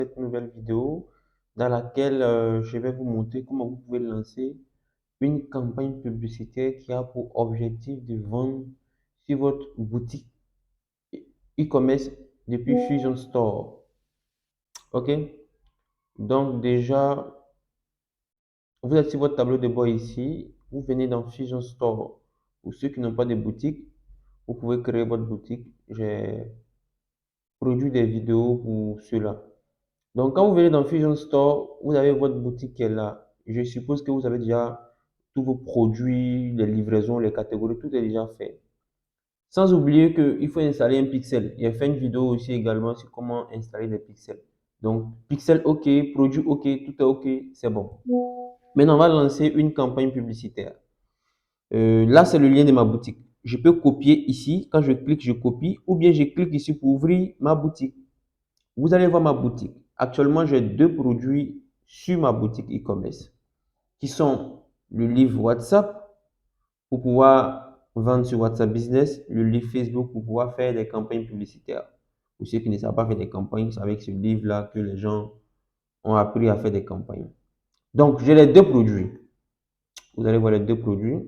cette nouvelle vidéo dans laquelle je vais vous montrer comment vous pouvez lancer une campagne publicitaire qui a pour objectif de vendre sur votre boutique e-commerce depuis Fusion Store. OK? Donc déjà, vous êtes sur votre tableau de bord ici. Vous venez dans Fusion Store. Pour ceux qui n'ont pas de boutique, vous pouvez créer votre boutique. J'ai produit des vidéos pour cela. Donc, quand vous venez dans Fusion Store, vous avez votre boutique qui est là. Je suppose que vous avez déjà tous vos produits, les livraisons, les catégories, tout est déjà fait. Sans oublier qu'il faut installer un pixel. J'ai fait une vidéo aussi également sur comment installer des pixels. Donc, pixel OK, produit OK, tout est OK, c'est bon. Maintenant, on va lancer une campagne publicitaire. Là, c'est le lien de ma boutique. Je peux copier ici. Quand je clique, je copie. Ou bien je clique ici pour ouvrir ma boutique. Vous allez voir ma boutique. Actuellement, j'ai deux produits sur ma boutique e-commerce qui sont le livre WhatsApp pour pouvoir vendre sur WhatsApp Business, le livre Facebook pour pouvoir faire des campagnes publicitaires. Pour ceux qui ne savent pas faire des campagnes, c'est avec ce livre-là que les gens ont appris à faire des campagnes. Donc, j'ai les deux produits. Vous allez voir les deux produits.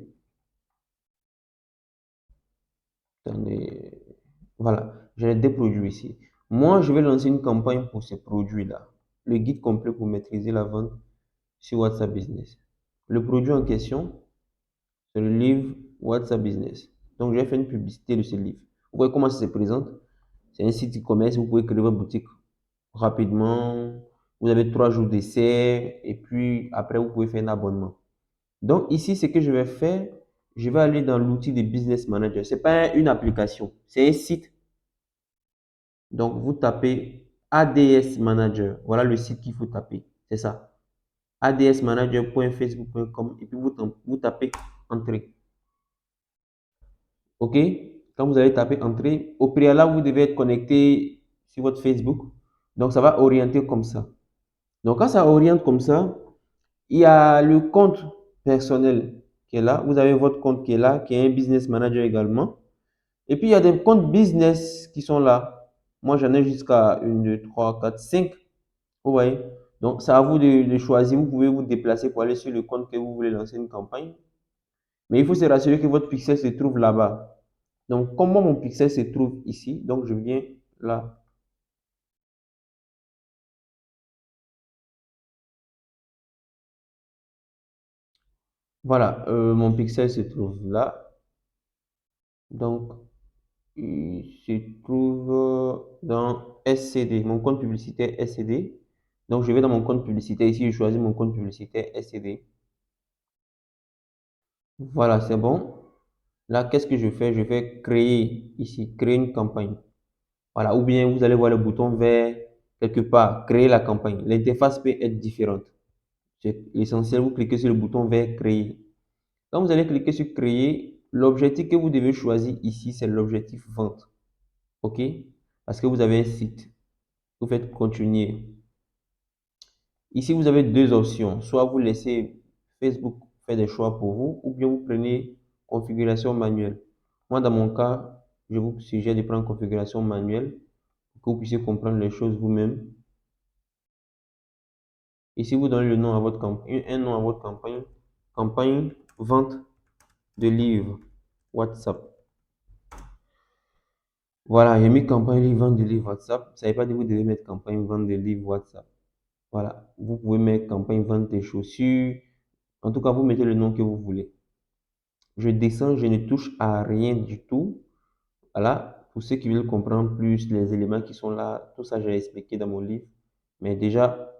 Attendez. Voilà, j'ai les deux produits ici. Moi, je vais lancer une campagne pour ces produits-là. Le guide complet pour maîtriser la vente sur WhatsApp Business. Le produit en question, c'est le livre WhatsApp Business. Donc, j'ai fait une publicité de ce livre. Vous voyez comment ça se présente? C'est un site e-commerce, vous pouvez créer votre boutique rapidement. Vous avez 3 jours d'essai et puis après, vous pouvez faire un abonnement. Donc, ici, ce que je vais faire, je vais aller dans l'outil de Business Manager. Ce n'est pas une application, c'est un site. Donc, vous tapez ADS Manager. Voilà le site qu'il faut taper. C'est ça. adsmanager.facebook.com et puis vous tapez Entrée. OK? Quand vous allez taper Entrée, au préalable, vous devez être connecté sur votre Facebook. Donc, ça va orienter comme ça. Donc, quand ça oriente comme ça, il y a le compte personnel qui est là. Vous avez votre compte qui est là, qui est un business manager également. Et puis, il y a des comptes business qui sont là. Moi, j'en ai jusqu'à 1, 2, 3, 4, 5. Vous voyez? Donc, c'est à vous de choisir. Vous pouvez vous déplacer pour aller sur le compte que vous voulez lancer une campagne. Mais il faut se rassurer que votre pixel se trouve là-bas. Donc, comme moi, mon pixel se trouve ici, donc je viens là. Voilà, mon pixel se trouve là. Donc, il se trouve dans SCD, mon compte publicitaire SCD. Donc, je vais dans mon compte publicitaire. Ici, je choisis mon compte publicitaire SCD. Voilà, c'est bon. Là, qu'est-ce que je fais? Je vais créer ici, créer une campagne. Voilà, ou bien vous allez voir le bouton vert quelque part, créer la campagne. L'interface peut être différente. C'est l'essentiel, vous cliquez sur le bouton vert créer. Quand vous allez cliquer sur créer, l'objectif que vous devez choisir ici, c'est l'objectif vente. OK? Parce que vous avez un site. Vous faites continuer. Ici, vous avez deux options. Soit vous laissez Facebook faire des choix pour vous, ou bien vous prenez configuration manuelle. Moi, dans mon cas, je vous suggère de prendre configuration manuelle pour que vous puissiez comprendre les choses vous-même. Ici, vous donnez le nom à votre campagne, un nom à votre campagne. Campagne vente de livres WhatsApp. Voilà, j'ai mis campagne vente de livres WhatsApp. Ça ne veut pas dire que vous devez mettre campagne vente de livres WhatsApp. Voilà, vous pouvez mettre campagne vente des chaussures. En tout cas, vous mettez le nom que vous voulez. Je descends, je ne touche à rien du tout. Voilà, pour ceux qui veulent comprendre plus les éléments qui sont là, tout ça j'ai expliqué dans mon livre. Mais déjà,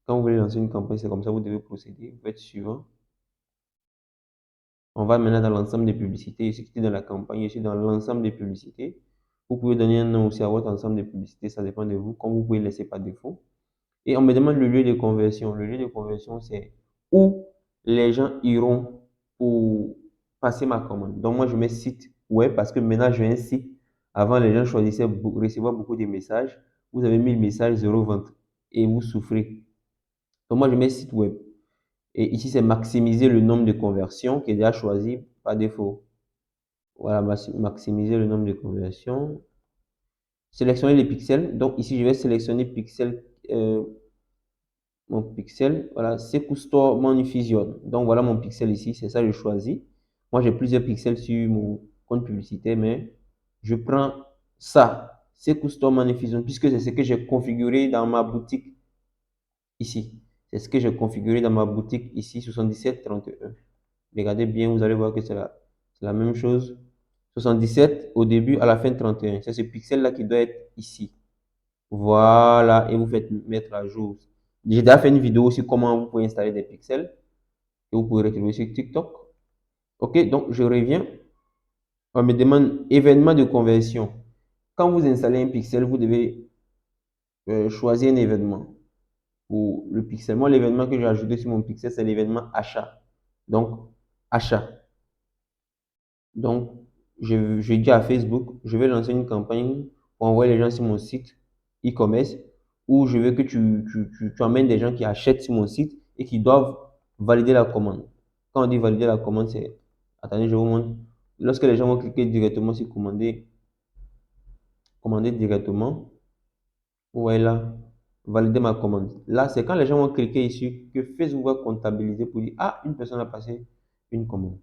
quand vous voulez lancer une campagne, c'est comme ça, vous devez procéder. Vous faites suivant. On va maintenant dans l'ensemble des publicités. Ici, dans la campagne, ici dans l'ensemble des publicités. Vous pouvez donner un nom aussi à votre ensemble de publicités, ça dépend de vous, comme vous pouvez laisser par défaut. Et on me demande le lieu de conversion. Le lieu de conversion, c'est où les gens iront pour passer ma commande. Donc, moi, je mets site web parce que maintenant, j'ai un site. Avant, les gens choisissaient recevoir beaucoup de messages. Vous avez 1000 messages, 0 vente. Et vous souffrez. Donc, moi, je mets site web. Et ici, c'est maximiser le nombre de conversions qui est déjà choisi par défaut. Voilà, maximiser le nombre de conversions. Sélectionner les pixels. Donc, ici, je vais sélectionner pixel mon pixel, voilà, Sekou Store Money Fusion. Donc voilà mon pixel ici, c'est ça que je choisis. Moi j'ai plusieurs pixels sur mon compte publicitaire, mais je prends ça, Sekou Store Money Fusion, puisque c'est ce que j'ai configuré dans ma boutique ici. C'est ce que j'ai configuré dans ma boutique ici, 7731. Regardez bien, vous allez voir que c'est la même chose. 77 au début, à la fin 31. C'est ce pixel-là qui doit être ici. Voilà, et vous faites mettre à jour. J'ai déjà fait une vidéo sur comment vous pouvez installer des pixels que vous pouvez retrouver sur TikTok. Ok, donc je reviens. On me demande événement de conversion. Quand vous installez un pixel, vous devez choisir un événement pour le pixel. Moi, l'événement que j'ai ajouté sur mon pixel, c'est l'événement achat. Donc, achat. Donc, je dis à Facebook, je vais lancer une campagne pour envoyer les gens sur mon site e-commerce où je veux que tu emmènes des gens qui achètent sur mon site et qui doivent valider la commande. Quand on dit valider la commande, c'est... Attendez, je vous montre. Lorsque les gens vont cliquer directement sur commander, commander directement, vous voyez là, valider ma commande. Là, c'est quand les gens vont cliquer ici que Facebook va comptabiliser pour dire, ah, une personne a passé une commande.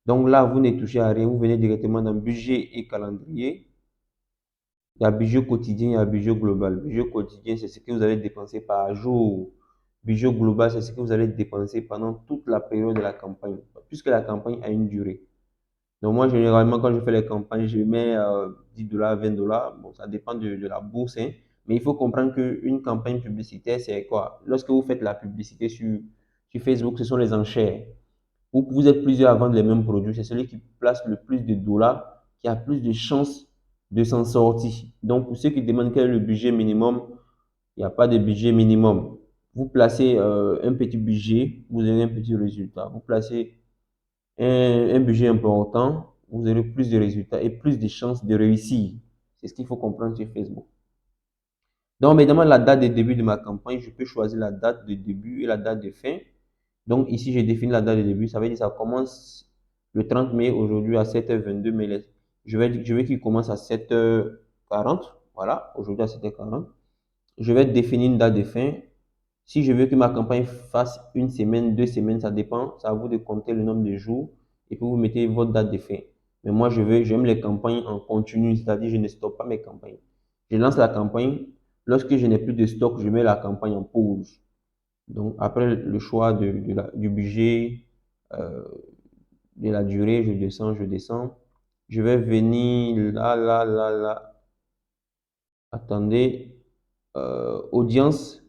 Donc là, vous ne touchez à rien, vous venez directement dans budget et calendrier. Il y a budget quotidien, il y a budget global. Budget quotidien, c'est ce que vous allez dépenser par jour. Budget global, c'est ce que vous allez dépenser pendant toute la période de la campagne, puisque la campagne a une durée. Donc moi, généralement, quand je fais les campagnes, je mets 10 dollars, 20 dollars. Bon, ça dépend de la bourse, hein. Mais il faut comprendre qu'une campagne publicitaire, c'est quoi? Lorsque vous faites la publicité sur Facebook, ce sont les enchères. Vous êtes plusieurs à vendre les mêmes produits. C'est celui qui place le plus de dollars qui a plus de chances de s'en sortir. Donc, pour ceux qui demandent quel est le budget minimum, il n'y a pas de budget minimum. Vous placez un petit budget, vous avez un petit résultat. Vous placez un budget important, vous aurez plus de résultats et plus de chances de réussir. C'est ce qu'il faut comprendre sur Facebook. Donc, on me demande la date de début de ma campagne. Je peux choisir la date de début et la date de fin. Donc ici, j'ai défini la date de début. Ça veut dire que ça commence le 30 mai aujourd'hui à 7h22. Mais je veux qu'il commence à 7h40. Voilà, aujourd'hui à 7h40. Je vais définir une date de fin. Si je veux que ma campagne fasse une semaine, 2 semaines, ça dépend. C'est à vous de compter le nombre de jours et puis vous mettez votre date de fin. Mais moi, j'aime les campagnes en continu, c'est-à-dire je ne stoppe pas mes campagnes. Je lance la campagne. Lorsque je n'ai plus de stock, je mets la campagne en pause. Donc, après le choix du budget, euh, de la durée, je descends, je descends. Je vais venir là, là, là, là. Attendez. Audience.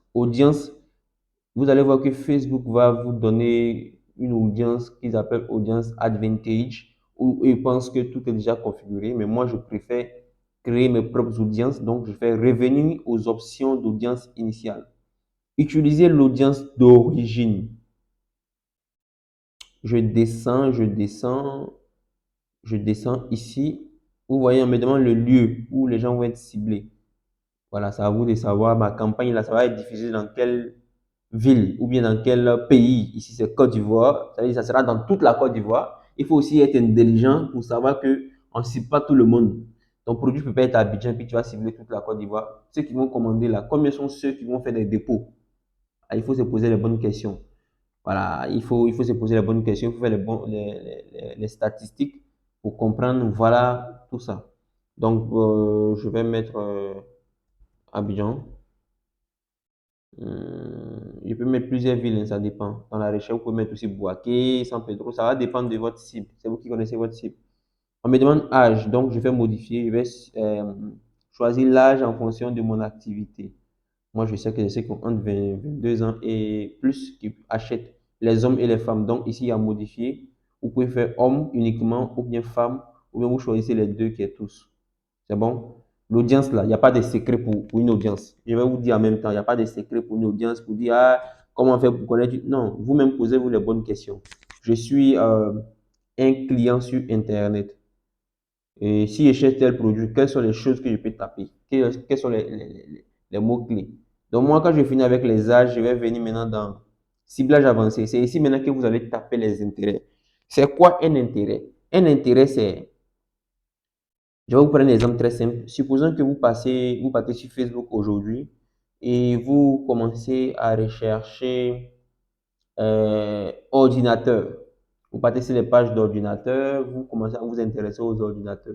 Vous allez voir que Facebook va vous donner une audience qu'ils appellent audience advantage, où ils pensent que tout est déjà configuré. Mais moi, je préfère créer mes propres audiences. Donc, je fais revenir aux options d'audience initiale. Utiliser l'audience d'origine. Je descends, je descends, je descends ici. Vous voyez, on me demande le lieu où les gens vont être ciblés. Voilà, c'est à vous de savoir. Ma campagne, là, ça va être diffusé dans quelle ville ou bien dans quel pays. Ici, c'est Côte d'Ivoire. Ça veut dire que ça sera dans toute la Côte d'Ivoire. Il faut aussi être intelligent pour savoir qu'on ne cible pas tout le monde. Ton produit peut pas être à Abidjan, puis tu vas cibler toute la Côte d'Ivoire. Ceux qui vont commander là, combien sont ceux qui vont faire des dépôts? Ah, il faut se poser les bonnes questions. Voilà, il faut se poser les bonnes questions, il faut faire les statistiques pour comprendre, voilà, tout ça. Donc, je vais mettre Abidjan. Je peux mettre plusieurs villes, hein, ça dépend. Dans la recherche, vous pouvez mettre aussi Bouaké, San Pedro, ça va dépendre de votre cible. C'est vous qui connaissez votre cible. On me demande âge, donc je vais modifier, je vais choisir l'âge en fonction de mon activité. Moi, je sais que c'est qu'on entre 20, 22 ans et plus qui achètent les hommes et les femmes. Donc, ici, il y a modifier. Vous pouvez faire homme uniquement ou bien femme, ou bien vous choisissez les deux qui est tous. C'est bon? L'audience, là, il n'y a pas de secret pour une audience. Je vais vous dire en même temps, il n'y a pas de secret pour une audience, pour dire, ah, comment faire pour connaître. Non, vous-même posez-vous les bonnes questions. Je suis un client sur Internet. Et si je cherche tel produit, quelles sont les choses que je peux taper? Quels sont les mots-clés? Donc moi, quand je finis avec les âges, je vais venir maintenant dans ciblage avancé. C'est ici maintenant que vous allez taper les intérêts. C'est quoi un intérêt? Un intérêt, c'est... Je vais vous prendre un exemple très simple. Supposons que vous partez sur Facebook aujourd'hui et vous commencez à rechercher ordinateur. Vous partez sur les pages d'ordinateur, vous commencez à vous intéresser aux ordinateurs.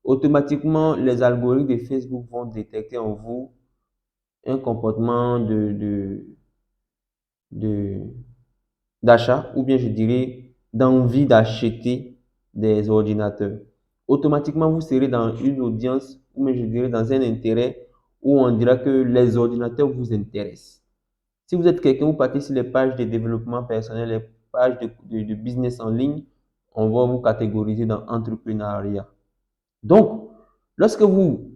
Automatiquement, les algorithmes de Facebook vont détecter en vous un comportement de, d'achat ou bien je dirais d'envie d'acheter des ordinateurs. Automatiquement, vous serez dans une audience ou bien je dirais dans un intérêt où on dira que les ordinateurs vous intéressent. Si vous êtes quelqu'un, vous partez sur les pages de développement personnel, les pages de business en ligne, on va vous catégoriser dans entrepreneuriat. Donc, lorsque vous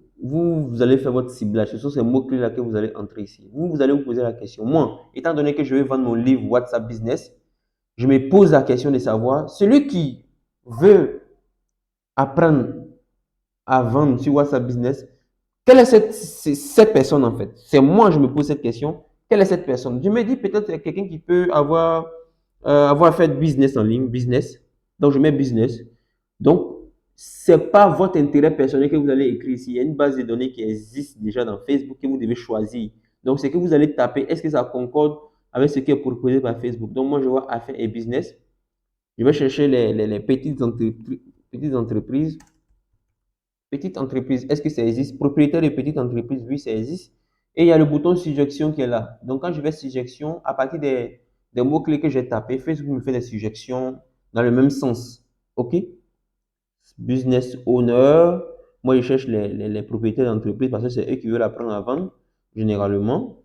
allez faire votre ciblage, ce sont ces mots-clés-là que vous allez entrer ici. Vous allez vous poser la question. Moi, étant donné que je vais vendre mon livre WhatsApp Business, je me pose la question de savoir, celui qui veut apprendre à vendre sur WhatsApp Business, quelle est cette personne en fait? C'est moi, je me pose cette question. Quelle est cette personne? Je me dis peut-être c'est quelqu'un qui peut avoir fait business en ligne, business. Donc, je mets business. Donc, ce n'est pas votre intérêt personnel que vous allez écrire ici. Il y a une base de données qui existe déjà dans Facebook que vous devez choisir. Donc, c'est que vous allez taper, est-ce que ça concorde avec ce qui est proposé par Facebook? Donc, moi, je vois affaires et business. Je vais chercher les petites entreprises. Petites entreprises. Petite entreprise, est-ce que ça existe? Propriétaire de petite entreprise, oui, ça existe. Et il y a le bouton suggestion qui est là. Donc, quand je vais suggestion, à partir des mots-clés que j'ai tapés, Facebook me fait des suggestions dans le même sens. OK? Business owner. Moi, je cherche les propriétaires d'entreprise parce que c'est eux qui veulent apprendre à vendre, généralement.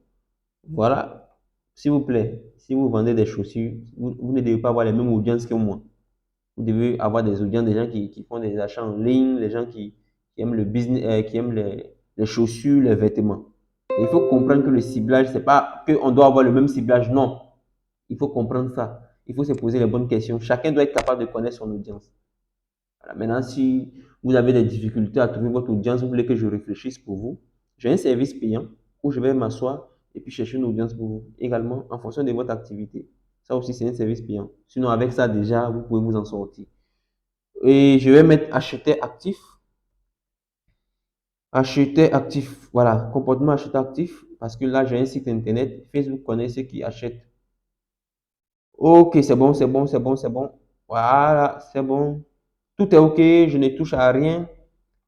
Voilà. S'il vous plaît, si vous vendez des chaussures, vous ne devez pas avoir les mêmes audiences que moi. Vous devez avoir des audiences, des gens qui font des achats en ligne, les gens qui aiment le business, qui aiment les chaussures, les vêtements. Et il faut comprendre que le ciblage, c'est pas qu'on doit avoir le même ciblage, non. Il faut comprendre ça. Il faut se poser les bonnes questions. Chacun doit être capable de connaître son audience. Voilà. Maintenant, si vous avez des difficultés à trouver votre audience, vous voulez que je réfléchisse pour vous, j'ai un service payant où je vais m'asseoir et puis chercher une audience pour vous. Également, en fonction de votre activité. Ça aussi, c'est un service payant. Sinon, avec ça, déjà, vous pouvez vous en sortir. Et je vais mettre acheter actif. Acheter actif. Voilà, comportement acheter actif. Parce que là, j'ai un site internet. Facebook connaît ceux qui achètent. Ok, c'est bon, c'est bon, c'est bon, c'est bon. Voilà, c'est bon. Tout est ok, je ne touche à rien.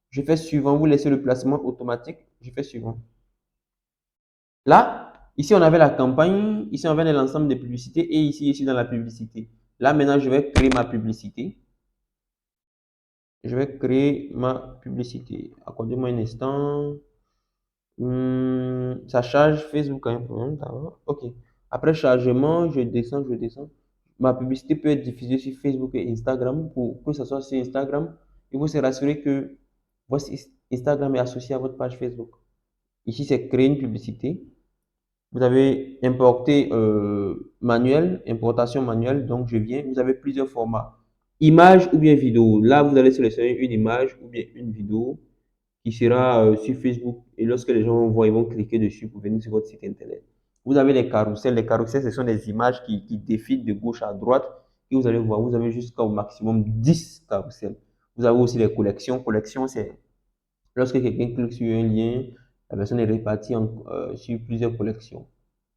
Je fais suivant. Vous laissez le placement automatique. Je fais suivant. Là, ici, on avait la campagne. Ici, on avait l'ensemble des publicités. Et ici, dans la publicité. Là, maintenant, je vais créer ma publicité. Je vais créer ma publicité. Accordez-moi un instant. Ça charge Facebook a un problème d'abord. Ok. Après chargement, je descends. Ma publicité peut être diffusée sur Facebook et Instagram. Pour que ce soit sur Instagram, il faut se rassurer que votre Instagram est associé à votre page Facebook. Ici, c'est créer une publicité. Vous avez importé manuel, importation manuelle. Donc, je viens. Vous avez plusieurs formats. Image ou bien vidéo. Là, vous allez sélectionner une image ou bien une vidéo qui sera sur Facebook. Et lorsque les gens vont voir, ils vont cliquer dessus pour venir sur votre site internet. Vous avez les carousels. Les carousels, ce sont des images qui défilent de gauche à droite. Et vous allez voir, vous avez jusqu'au maximum 10 carousels. Vous avez aussi les collections. Collections, c'est lorsque quelqu'un clique sur un lien, la personne est répartie sur plusieurs collections.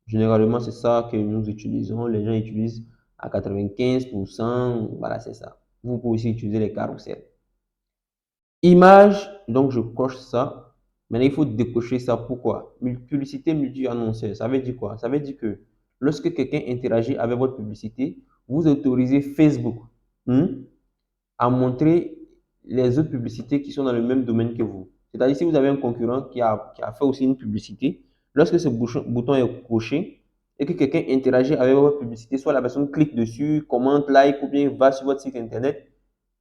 Généralement, c'est ça que nous utilisons. Les gens utilisent à 95%. Voilà, c'est ça. Vous pouvez aussi utiliser les carousels. Image, donc je coche ça. Maintenant, il faut décocher ça. Pourquoi? Publicité multi-annonceur. Ça veut dire quoi? Ça veut dire que lorsque quelqu'un interagit avec votre publicité, vous autorisez Facebook hmm, à montrer les autres publicités qui sont dans le même domaine que vous. C'est-à-dire, si vous avez un concurrent qui a fait aussi une publicité, lorsque ce bouton est coché et que quelqu'un interagit avec votre publicité, soit la personne clique dessus, commente, like ou bien va sur votre site internet,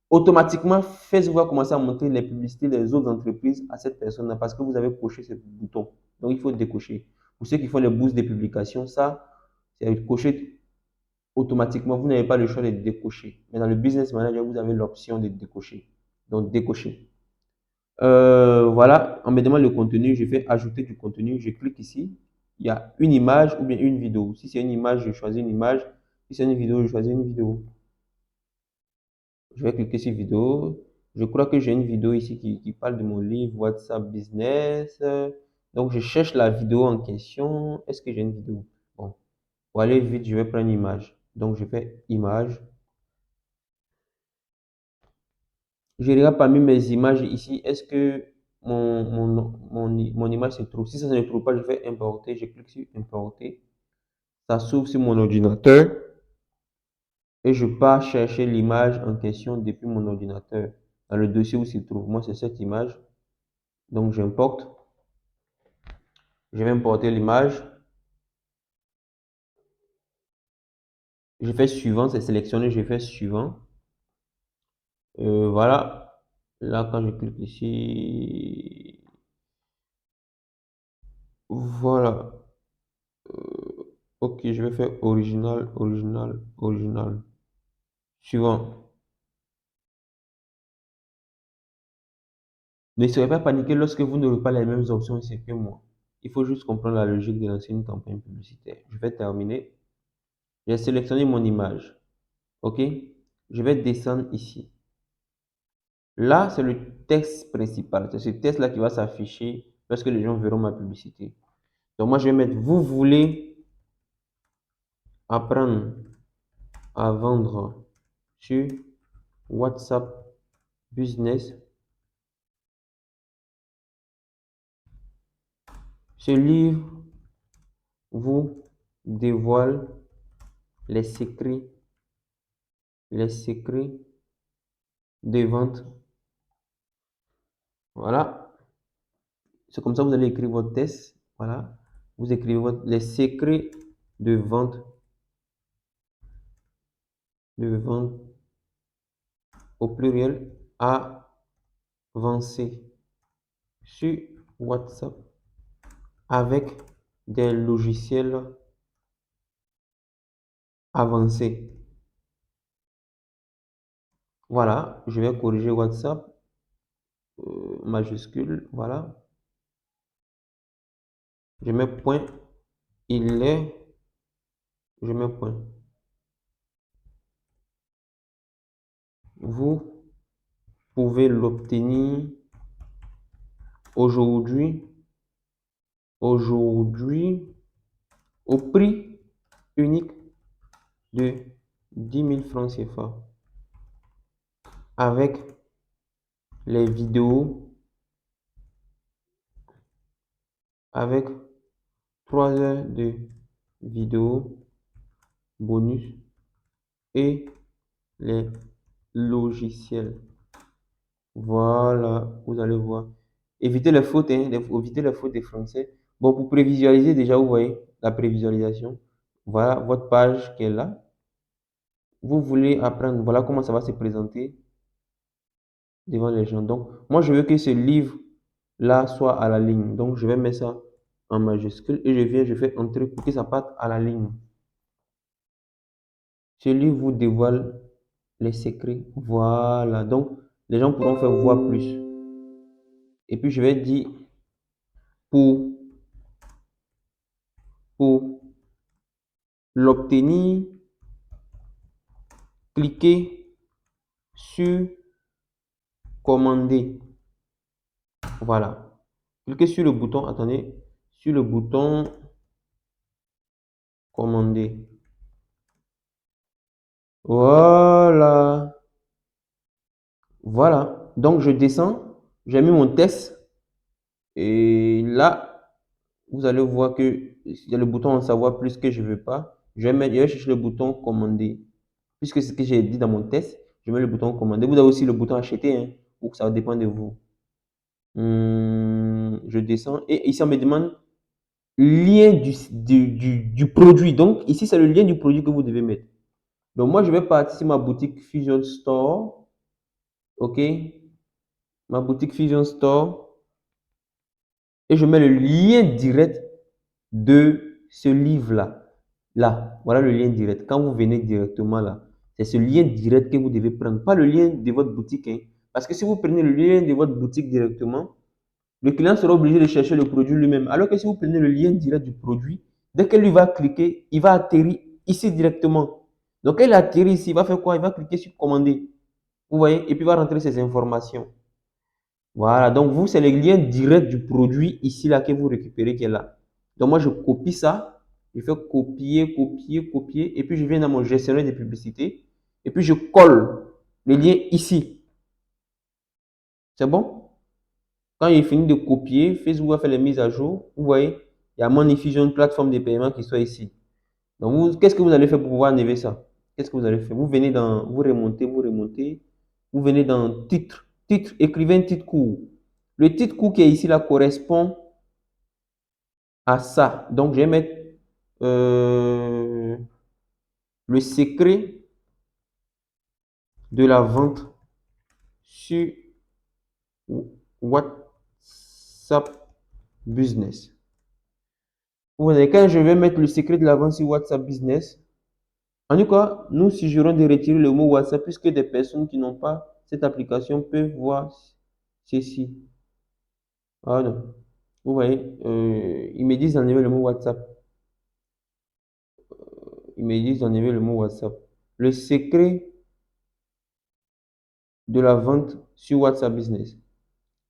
automatiquement, Facebook va commencer à montrer les publicités des autres entreprises à cette personne-là parce que vous avez coché ce bouton. Donc, il faut décocher. Pour ceux qui font les boosts des publications, ça, c'est coché automatiquement. Vous n'avez pas le choix de décocher. Mais dans le Business Manager, vous avez l'option de décocher. Donc, décocher. Voilà, on me demande le contenu. Je fais ajouter du contenu. Je clique ici. Il y a une image ou bien une vidéo. Si c'est une image, je choisis une image. Si c'est une vidéo, je choisis une vidéo. Je vais cliquer sur vidéo. Je crois que j'ai une vidéo ici qui parle de mon livre WhatsApp Business. Donc, je cherche la vidéo en question. Est-ce que j'ai une vidéo? Bon, pour aller vite, je vais prendre une image. Donc, je fais image. Je regarde parmi mes images ici. Est-ce que mon image se trouve? Si ça ne se trouve pas, je fais importer. Je clique sur importer. Ça s'ouvre sur mon ordinateur. Et je pars chercher l'image en question depuis mon ordinateur dans le dossier où se trouve. Moi, c'est cette image. Donc, j'importe. Je vais importer l'image. Je fais suivant, c'est sélectionné, je fais suivant. Voilà. Là, quand je clique ici, voilà. Ok, je vais faire original, original, original. Suivant. Ne soyez pas paniqué lorsque vous n'aurez pas les mêmes options ici que moi. Il faut juste comprendre la logique de lancer une campagne publicitaire. Je vais terminer. J'ai sélectionné mon image. OK? Je vais descendre ici. Là, c'est le texte principal. C'est ce texte-là qui va s'afficher lorsque les gens verront ma publicité. Donc, moi, je vais mettre, vous voulez apprendre à vendre sur WhatsApp Business. Ce livre vous dévoile les secrets de vente. Voilà. C'est comme ça que vous allez écrire votre test. Voilà. Vous écrivez les secrets de vente au pluriel avancé sur WhatsApp avec des logiciels avancés. Voilà, je vais corriger WhatsApp, majuscule, voilà. Je mets point, il est, je mets point. Vous pouvez l'obtenir aujourd'hui, au prix unique de 10 000 francs CFA avec les vidéos, avec 3 heures de vidéos bonus et les logiciels. Voilà, vous allez voir. Évitez les fautes, hein, évitez les fautes des français. Bon, pour prévisualiser, déjà, vous voyez la prévisualisation. Voilà votre page qui est là. Vous voulez apprendre, voilà comment ça va se présenter devant les gens. Donc, moi, je veux que ce livre-là soit à la ligne. Donc, je vais mettre ça en majuscule et je fais entrer pour que ça parte à la ligne. Ce livre vous dévoile les secrets. Voilà. Donc, les gens pourront faire voir plus. Et puis, je vais dire pour, pour l'obtenir, cliquez sur commander. Voilà. Cliquez sur le bouton, attendez, sur le bouton commander. Voilà. Voilà. Donc, je descends. J'ai mis mon test. Et là, vous allez voir que il y a le bouton en savoir plus que je ne veux pas. Je vais chercher le bouton commander. Puisque c'est ce que j'ai dit dans mon test, je mets le bouton commander. Vous avez aussi le bouton acheter, hein, ou ça dépend de vous. Je descends et ici on me demande lien du produit. Donc ici c'est le lien du produit que vous devez mettre. Donc moi je vais partir sur ma boutique Fusion Store. Ok, ma boutique Fusion Store et je mets le lien direct de ce livre-là. Là, voilà le lien direct. Quand vous venez directement là, c'est ce lien direct que vous devez prendre, pas le lien de votre boutique, hein. Parce que si vous prenez le lien de votre boutique directement, le client sera obligé de chercher le produit lui-même. Alors que si vous prenez le lien direct du produit, dès qu'il va cliquer, il va atterrir ici directement. Donc, quand il atterrit ici, il va faire quoi? Il va cliquer sur commander. Vous voyez? Et puis, il va rentrer ses informations. Voilà, donc vous, c'est le lien direct du produit ici, là, que vous récupérez qui est là. Donc moi, je copie ça, je fais copier, copier, copier, et puis je viens dans mon gestionnaire de publicité, et puis je colle le lien ici. C'est bon? Quand il finit de copier, Facebook va faire les mises à jour. Vous voyez, il y a mon Infusion, plateforme de paiement qui soit ici. Donc, qu'est-ce que vous allez faire pour pouvoir enlever ça? Qu'est-ce que vous allez faire? Vous venez dans, vous remontez, vous venez dans titre, titre, écrivez un titre court. Le titre court qui est ici là correspond à ça. Donc, je vais mettre euh, le secret de la vente sur WhatsApp Business. Vous voyez, quand je vais mettre le secret de la vente sur WhatsApp Business, en tout cas, nous suggérons de retirer le mot WhatsApp puisque des personnes qui n'ont pas cette application peuvent voir ceci. Ah non. Vous voyez, ils me disent d'enlever le mot WhatsApp. Ils me disent d'enlever le mot WhatsApp. Le secret de la vente sur WhatsApp Business.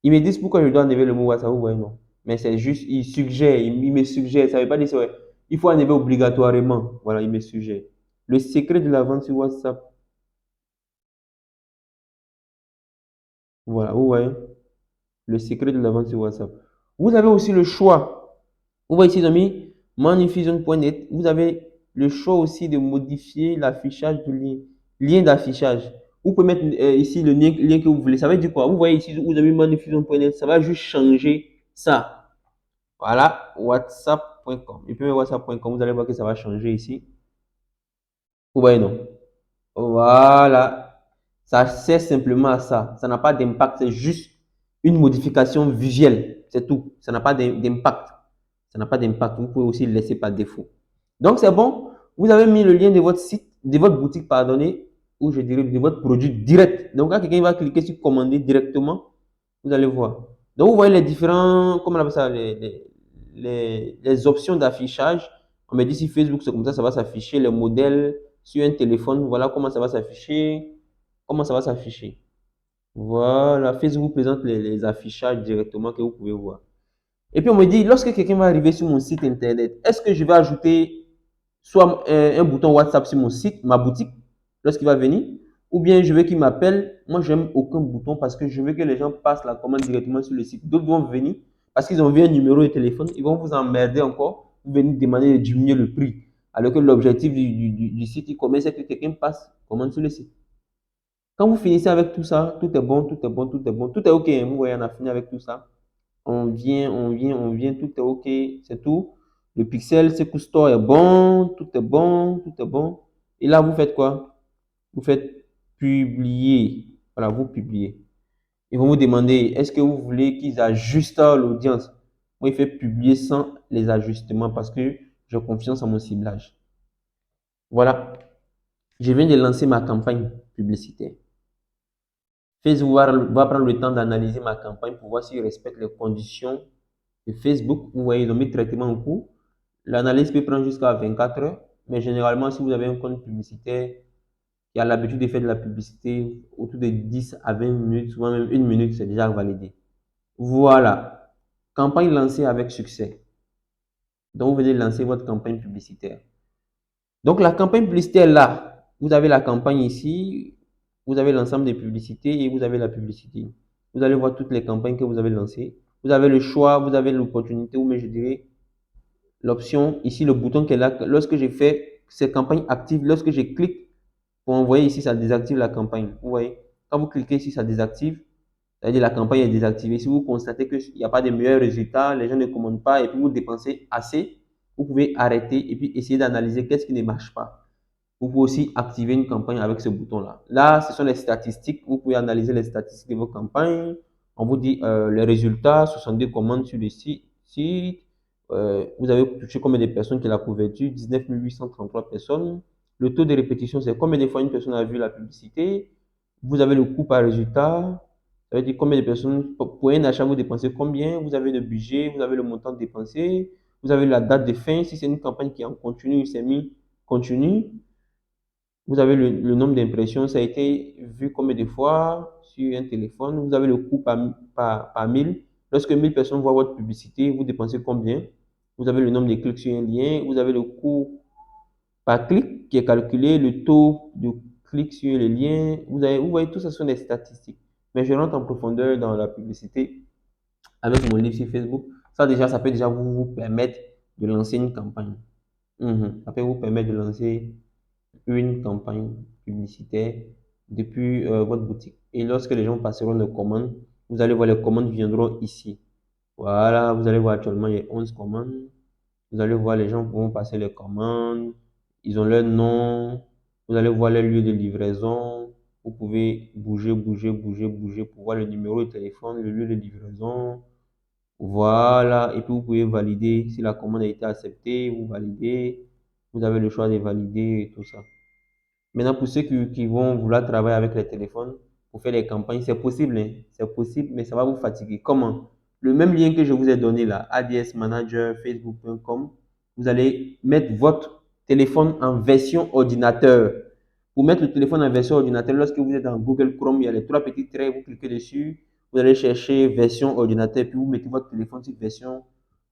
Ils me disent pourquoi je dois enlever le mot WhatsApp. Vous voyez, non. Mais c'est juste, ils suggèrent, ils me suggèrent. Ça ne veut pas dire que il faut enlever obligatoirement. Voilà, ils me suggèrent. Le secret de la vente sur WhatsApp. Voilà, vous voyez. Le secret de la vente sur WhatsApp. Vous avez aussi le choix. Vous voyez ici, les amis, moninfusion.net. Vous avez le choix aussi de modifier l'affichage du lien. Lien d'affichage. Vous pouvez mettre ici le lien que vous voulez. Ça veut dire quoi? Vous voyez ici, vous avez moninfusion.net. Ça va juste changer ça. Voilà, whatsapp.com. Et puis whatsapp.com, vous allez voir que ça va changer ici. Vous voyez, non? Voilà. Ça sert simplement à ça. Ça n'a pas d'impact. C'est juste une modification visuelle. C'est tout. Ça n'a pas d'impact. Ça n'a pas d'impact. Vous pouvez aussi le laisser par défaut. Donc, c'est bon. Vous avez mis le lien de votre site, de votre boutique, pardonnez, ou je dirais de votre produit direct. Donc, quand quelqu'un va cliquer sur commander directement, vous allez voir. Donc, vous voyez les différents, comment on appelle ça, les options d'affichage. On me dit si Facebook, c'est comme ça va s'afficher. Les modèles sur un téléphone, voilà comment ça va s'afficher. Comment ça va s'afficher. Voilà, Facebook présente les affichages directement que vous pouvez voir. Et puis on me dit, lorsque quelqu'un va arriver sur mon site internet, est-ce que je vais ajouter soit un bouton WhatsApp sur mon site, ma boutique, lorsqu'il va venir, ou bien je veux qu'il m'appelle. Moi, je n'aime aucun bouton parce que je veux que les gens passent la commande directement sur le site. D'autres vont venir parce qu'ils ont vu un numéro de téléphone, ils vont vous emmerder encore, vous venir demander de diminuer le prix. Alors que l'objectif du site e-commerce, c'est que quelqu'un passe commande sur le site. Quand vous finissez avec tout ça, tout est bon, tout est bon, tout est bon, tout est OK. Vous voyez, on a fini avec tout ça. On vient, tout est OK, c'est tout. Le pixel, ce store est bon, tout est bon, tout est bon. Et là, vous faites quoi? Vous faites publier. Voilà, vous publiez. Ils vont vous demander, est-ce que vous voulez qu'ils ajustent l'audience? Moi, il fait publier sans les ajustements parce que j'ai confiance en mon ciblage. Voilà, je viens de lancer ma campagne publicitaire. Facebook va prendre le temps d'analyser ma campagne pour voir s'il respecte les conditions de Facebook. Vous voyez, ils ont mis traitement en cours. L'analyse peut prendre jusqu'à 24 heures, mais généralement, si vous avez un compte publicitaire qui a l'habitude de faire de la publicité autour de 10 à 20 minutes, souvent même une minute, c'est déjà validé. Voilà, campagne lancée avec succès. Donc, vous venez de lancer votre campagne publicitaire. Donc, la campagne publicitaire là, vous avez la campagne ici, vous avez l'ensemble des publicités et vous avez la publicité. Vous allez voir toutes les campagnes que vous avez lancées. Vous avez le choix, vous avez l'opportunité, ou mais je dirais l'option ici, le bouton qui est là. Lorsque j'ai fait ces campagnes actives, lorsque je clique pour envoyer ici, ça désactive la campagne. Vous voyez, quand vous cliquez ici, ça désactive. C'est-à-dire la campagne est désactivée. Si vous constatez qu'il n'y a pas de meilleurs résultats, les gens ne commandent pas et puis vous dépensez assez, vous pouvez arrêter et puis essayer d'analyser qu'est-ce qui ne marche pas. Vous pouvez aussi activer une campagne avec ce bouton-là. Là, ce sont les statistiques. Vous pouvez analyser les statistiques de vos campagnes. On vous dit les résultats, 62 commandes sur le site. Vous avez touché combien de personnes qui la couverture? 19 833 personnes. Le taux de répétition, c'est combien de fois une personne a vu la publicité. Vous avez le coût par résultat. Ça veut dire combien de personnes, pour un achat, vous dépensez combien. Vous avez le budget, vous avez le montant dépensé. Vous avez la date de fin. Si c'est une campagne qui est en continu, c'est mis continu. Vous avez le nombre d'impressions, ça a été vu combien de fois sur un téléphone. Vous avez le coût par 1000. Lorsque 1000 personnes voient votre publicité, vous dépensez combien? Vous avez le nombre de clics sur un lien. Vous avez le coût par clic qui est calculé, le taux de clics sur les liens. Vous voyez, tout ça sont des statistiques. Mais je rentre en profondeur dans la publicité avec mon livre sur Facebook. Ça, déjà, ça peut déjà vous permettre de lancer une campagne. Ça peut vous permettre de lancer une campagne publicitaire depuis votre boutique. Et lorsque les gens passeront de commandes, vous allez voir les commandes viendront ici. Voilà, vous allez voir actuellement, il y a 11 commandes. Vous allez voir les gens vont passer les commandes. Ils ont leur nom. Vous allez voir leur lieu de livraison. Vous pouvez bouger, bouger, bouger, bouger pour voir le numéro de téléphone, le lieu de livraison. Voilà. Et puis vous pouvez valider si la commande a été acceptée. Vous validez. Vous avez le choix de valider et tout ça. Maintenant, pour ceux qui vont vouloir travailler avec les téléphones pour faire des campagnes, c'est possible, hein. C'est possible, mais ça va vous fatiguer. Comment? Le même lien que je vous ai donné là, ADS Manager, facebook.com, vous allez mettre votre téléphone en version ordinateur. Pour mettre le téléphone en version ordinateur, lorsque vous êtes dans Google Chrome, il y a les trois petits traits, vous cliquez dessus, vous allez chercher version ordinateur, puis vous mettez votre téléphone sur version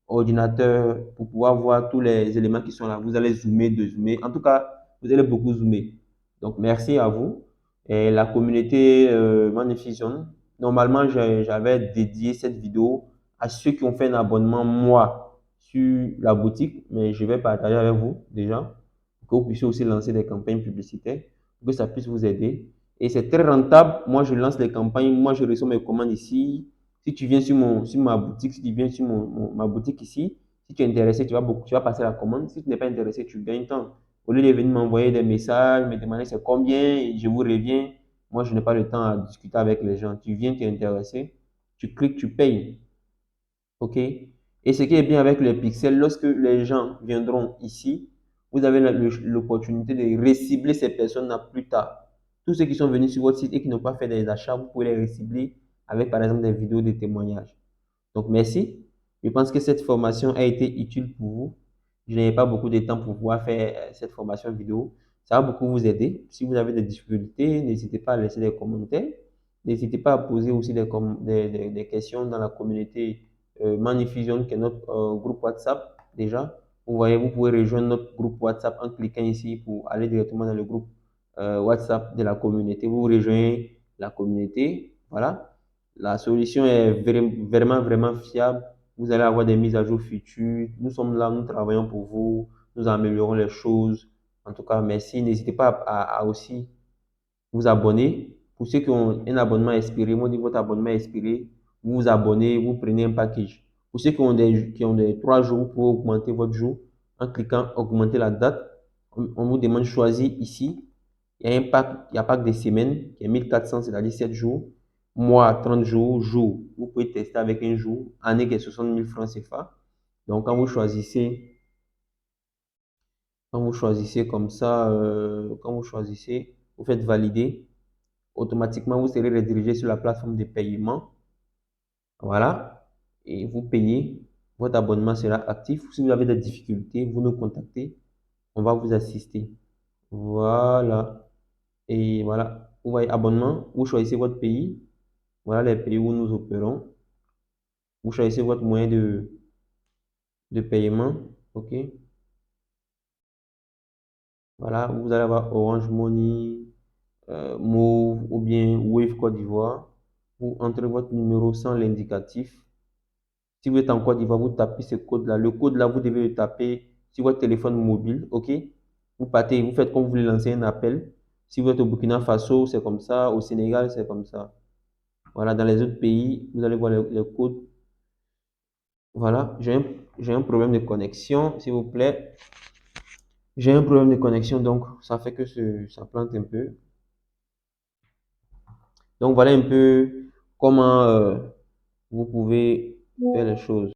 ordinateur pour pouvoir voir tous les éléments qui sont là. Vous allez zoomer, dézoomer. En tout cas, vous allez beaucoup zoomer. Donc, merci à vous. Et la communauté Magnifision, normalement, j'avais dédié cette vidéo à ceux qui ont fait un abonnement, moi, sur la boutique, mais je vais partager avec vous déjà, pour que vous puissiez aussi lancer des campagnes publicitaires, pour que ça puisse vous aider. Et c'est très rentable. Moi, je lance les campagnes, moi, je reçois mes commandes ici. Si tu viens sur ma boutique, si tu viens sur ma boutique ici, si tu es intéressé, tu vas passer la commande. Si tu n'es pas intéressé, tu gagnes temps. Au lieu de venir m'envoyer des messages, me demander c'est combien, et je vous reviens. Moi, je n'ai pas le temps à discuter avec les gens. Tu viens, tu es intéressé, tu cliques, tu payes. OK? Et ce qui est bien avec les pixels, lorsque les gens viendront ici, vous avez l'opportunité de recibler ces personnes-là plus tard. Tous ceux qui sont venus sur votre site et qui n'ont pas fait des achats, vous pouvez les recibler avec, par exemple, des vidéos de témoignages. Donc, merci. Je pense que cette formation a été utile pour vous. Je n'avais pas beaucoup de temps pour pouvoir faire cette formation vidéo. Ça va beaucoup vous aider. Si vous avez des difficultés, n'hésitez pas à laisser des commentaires. N'hésitez pas à poser aussi des questions dans la communauté Magnifusion, qui est notre groupe WhatsApp déjà. Vous voyez, vous pouvez rejoindre notre groupe WhatsApp en cliquant ici pour aller directement dans le groupe WhatsApp de la communauté. Vous rejoignez la communauté. Voilà. La solution est vraiment, vraiment fiable. Vous allez avoir des mises à jour futures. Nous sommes là, nous travaillons pour vous. Nous améliorons les choses. En tout cas, merci. N'hésitez pas à aussi vous abonner. Pour ceux qui ont un abonnement expiré, moi, dit votre abonnement est expiré, vous vous abonnez, vous prenez un package. Pour ceux qui ont des 3 jours, vous pouvez augmenter votre jour en cliquant augmenter la date. On vous demande de choisir ici. Il y a un pack de semaines qui est 1400, c'est-à-dire 7 jours. Mois, 30 jours, jour. Vous pouvez tester avec un jour. Année qui est 60 000 francs CFA. Donc, quand vous choisissez comme ça, quand vous choisissez, vous faites valider. Automatiquement, vous serez redirigé sur la plateforme de paiement. Voilà. Et vous payez. Votre abonnement sera actif. Si vous avez des difficultés, vous nous contactez. On va vous assister. Voilà. Et voilà. Vous voyez, abonnement. Vous choisissez votre pays. Voilà les pays où nous opérons. Vous choisissez votre moyen de paiement. OK. Voilà. Vous allez avoir Orange Money, Move ou bien Wave Côte d'Ivoire. Vous entrez votre numéro sans l'indicatif. Si vous êtes en Côte d'Ivoire, vous tapez ce code-là. Le code-là, vous devez le taper sur votre téléphone mobile. OK? Vous partez, vous faites comme vous voulez lancer un appel. Si vous êtes au Burkina Faso, c'est comme ça. Au Sénégal, c'est comme ça. Voilà, dans les autres pays, vous allez voir les codes. Voilà, j'ai un problème de connexion, s'il vous plaît. J'ai un problème de connexion, donc ça fait que ça plante un peu. Donc voilà un peu comment vous pouvez faire les choses.